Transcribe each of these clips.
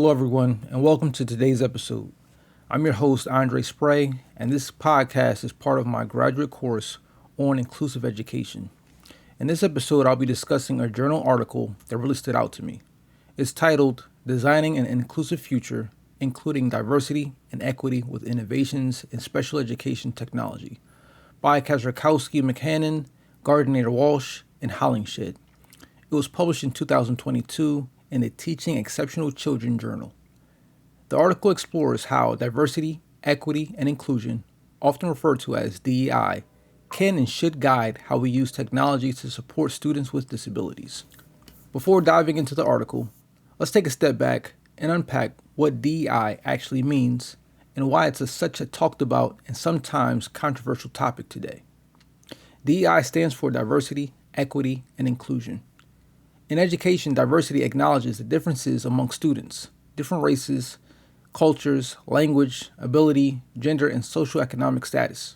Hello, everyone, and welcome to today's episode. I'm your host, Andre Spray, and this podcast is part of my graduate course on inclusive education. In this episode, I'll be discussing a journal article that really stood out to me. It's titled Designing an Inclusive Future, Including Diversity and Equity with Innovations in Special Education Technology by Kazrakowski McHannon, Gardner Walsh, and Hollingshed. It was published in 2022 in the Teaching Exceptional Children Journal. The article explores how diversity, equity, and inclusion, often referred to as DEI, can and should guide how we use technology to support students with disabilities. Before diving into the article, let's take a step back and unpack what DEI actually means and why it's such a talked about and sometimes controversial topic today. DEI stands for diversity, equity, and inclusion. In education, diversity acknowledges the differences among students, different races, cultures, language, ability, gender, and socioeconomic status.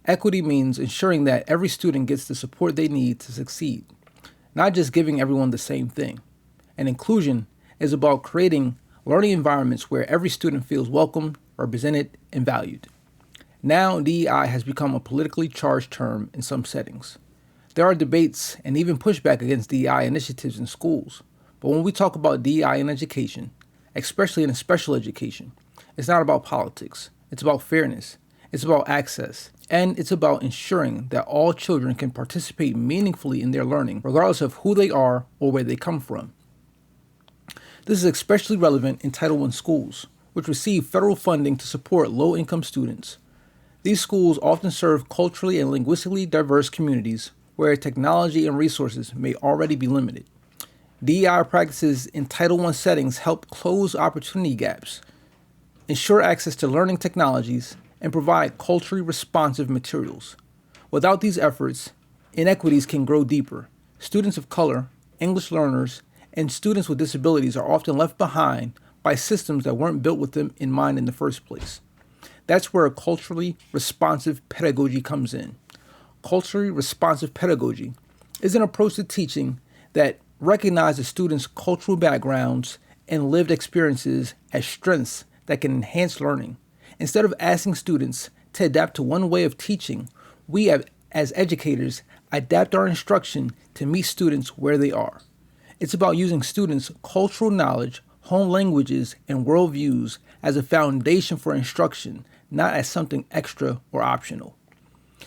Equity means ensuring that every student gets the support they need to succeed, not just giving everyone the same thing. And inclusion is about creating learning environments where every student feels welcome, represented, and valued. Now, DEI has become a politically charged term in some settings. There are debates and even pushback against DEI initiatives in schools. But when we talk about DEI in education, especially in special education, it's not about politics. It's about fairness. It's about access. And it's about ensuring that all children can participate meaningfully in their learning, regardless of who they are or where they come from. This is especially relevant in Title I schools, which receive federal funding to support low-income students. These schools often serve culturally and linguistically diverse communities where technology and resources may already be limited. DEI practices in Title I settings help close opportunity gaps, ensure access to learning technologies, and provide culturally responsive materials. Without these efforts, inequities can grow deeper. Students of color, English learners, and students with disabilities are often left behind by systems that weren't built with them in mind in the first place. That's where a culturally responsive pedagogy comes in. Culturally responsive pedagogy is an approach to teaching that recognizes students' cultural backgrounds and lived experiences as strengths that can enhance learning. Instead of asking students to adapt to one way of teaching, we as educators adapt our instruction to meet students where they are. It's about using students' cultural knowledge, home languages, and worldviews as a foundation for instruction, not as something extra or optional.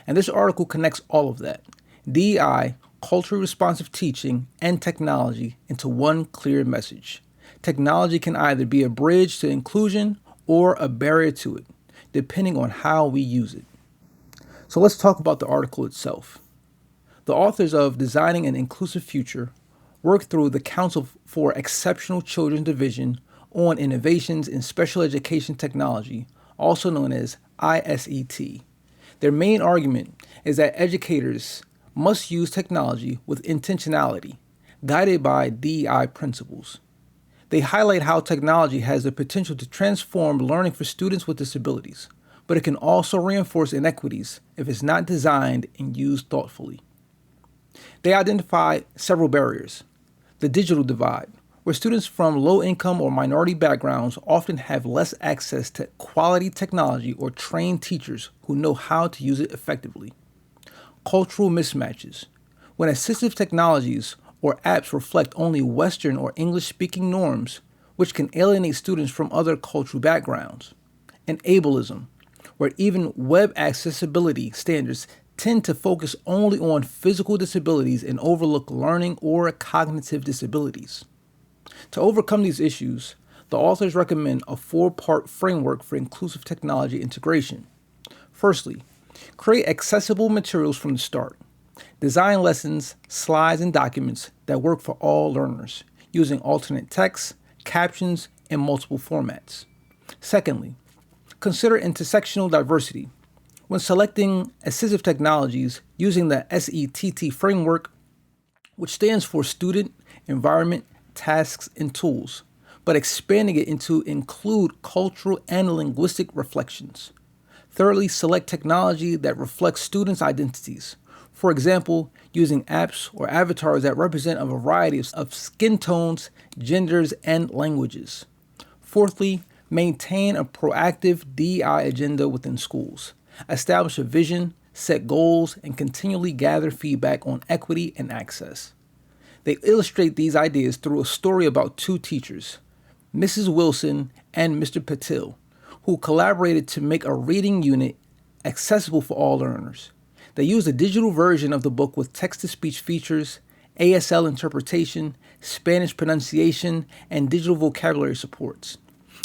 And this article connects all of that, DEI, culturally responsive teaching, and technology into one clear message. Technology can either be a bridge to inclusion or a barrier to it, depending on how we use it. So let's talk about the article itself. The authors of Designing an Inclusive Future worked through the Council for Exceptional Children Division on Innovations in Special Education Technology, also known as ISET. Their main argument is that educators must use technology with intentionality, guided by DEI principles. They highlight how technology has the potential to transform learning for students with disabilities, but it can also reinforce inequities if it's not designed and used thoughtfully. They identify several barriers. The digital divide, where students from low-income or minority backgrounds often have less access to quality technology or trained teachers who know how to use it effectively. Cultural mismatches, when assistive technologies or apps reflect only Western or English-speaking norms, which can alienate students from other cultural backgrounds. And ableism, where even web accessibility standards tend to focus only on physical disabilities and overlook learning or cognitive disabilities. To overcome these issues, the authors recommend a 4-part framework for inclusive technology integration. Firstly, create accessible materials from the start. Design lessons, slides, and documents that work for all learners, using alternate text, captions, and multiple formats. Secondly, consider intersectional diversity. When selecting assistive technologies using the SETT framework, which stands for Student, Environment, Tasks, and Tools, but expanding it to include cultural and linguistic reflections. Thirdly, select technology that reflects students' identities. For example, using apps or avatars that represent a variety of skin tones, genders, and languages. Fourthly, maintain a proactive DEI agenda within schools. Establish a vision, set goals, and continually gather feedback on equity and access. They illustrate these ideas through a story about two teachers, Mrs. Wilson and Mr. Patil, who collaborated to make a reading unit accessible for all learners. They used a digital version of the book with text-to-speech features, ASL interpretation, Spanish pronunciation, and digital vocabulary supports.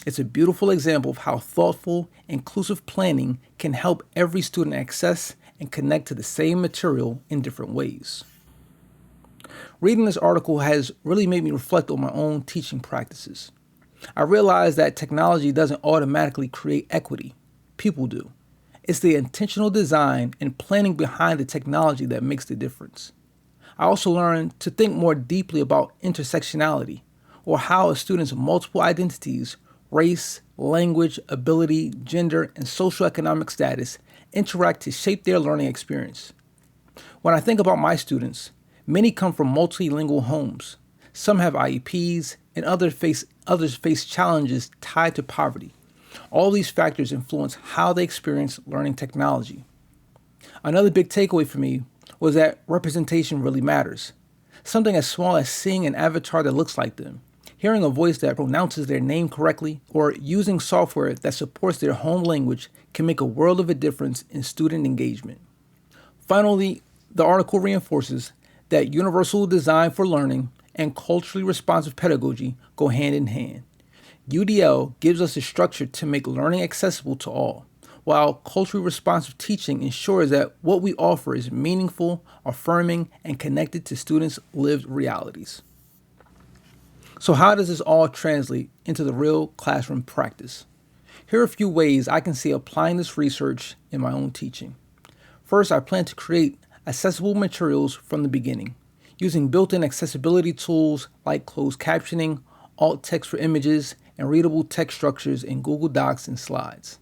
It's a beautiful example of how thoughtful, inclusive planning can help every student access and connect to the same material in different ways. Reading this article has really made me reflect on my own teaching practices. I realize that technology doesn't automatically create equity. People do. It's the intentional design and planning behind the technology that makes the difference. I also learned to think more deeply about intersectionality, or how a student's multiple identities, race, language, ability, gender, and socioeconomic status interact to shape their learning experience. When I think about my students, many come from multilingual homes. Some have IEPs, and others face challenges tied to poverty. All these factors influence how they experience learning technology. Another big takeaway for me was that representation really matters. Something as small as seeing an avatar that looks like them, hearing a voice that pronounces their name correctly, or using software that supports their home language can make a world of a difference in student engagement. Finally, the article reinforces that universal design for learning and culturally responsive pedagogy go hand in hand. UDL gives us a structure to make learning accessible to all, while culturally responsive teaching ensures that what we offer is meaningful, affirming, and connected to students' lived realities. So how does this all translate into the real classroom practice? Here are a few ways I can see applying this research in my own teaching. First, I plan to create accessible materials from the beginning, using built-in accessibility tools like closed captioning, alt text for images, and readable text structures in Google Docs and slides.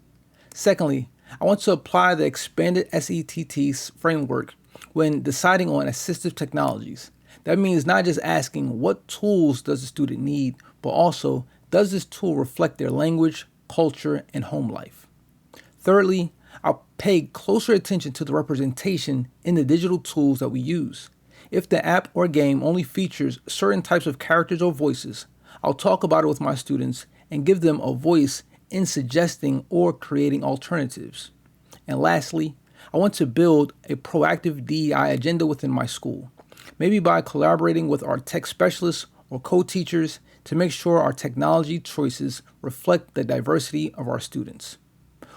Secondly, I want to apply the expanded SETT framework when deciding on assistive technologies. That means not just asking what tools does the student need, but also does this tool reflect their language, culture, and home life. Thirdly, I'll pay closer attention to the representation in the digital tools that we use. If the app or game only features certain types of characters or voices, I'll talk about it with my students and give them a voice in suggesting or creating alternatives. And lastly, I want to build a proactive DEI agenda within my school, maybe by collaborating with our tech specialists or co-teachers to make sure our technology choices reflect the diversity of our students.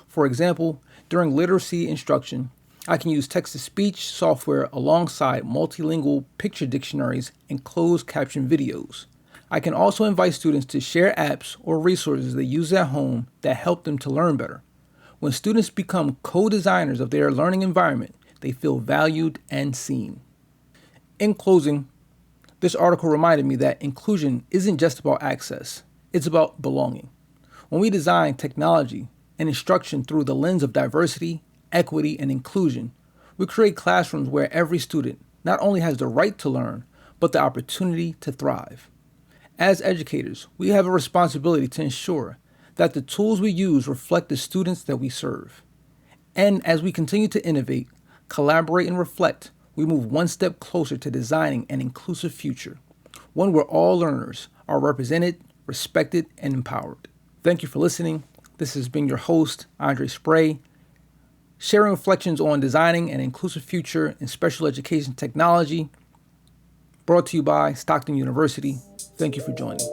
For example, during literacy instruction, I can use text-to-speech software alongside multilingual picture dictionaries and closed caption videos. I can also invite students to share apps or resources they use at home that help them to learn better. When students become co-designers of their learning environment, they feel valued and seen. In closing, this article reminded me that inclusion isn't just about access, it's about belonging. When we design technology and instruction through the lens of diversity, equity, and inclusion, we create classrooms where every student not only has the right to learn, but the opportunity to thrive. As educators, we have a responsibility to ensure that the tools we use reflect the students that we serve. And as we continue to innovate, collaborate, and reflect, we move one step closer to designing an inclusive future, one where all learners are represented, respected, and empowered. Thank you for listening. This has been your host, Andre Spray, sharing reflections on designing an inclusive future in special education technology, brought to you by Stockton University. Thank you for joining.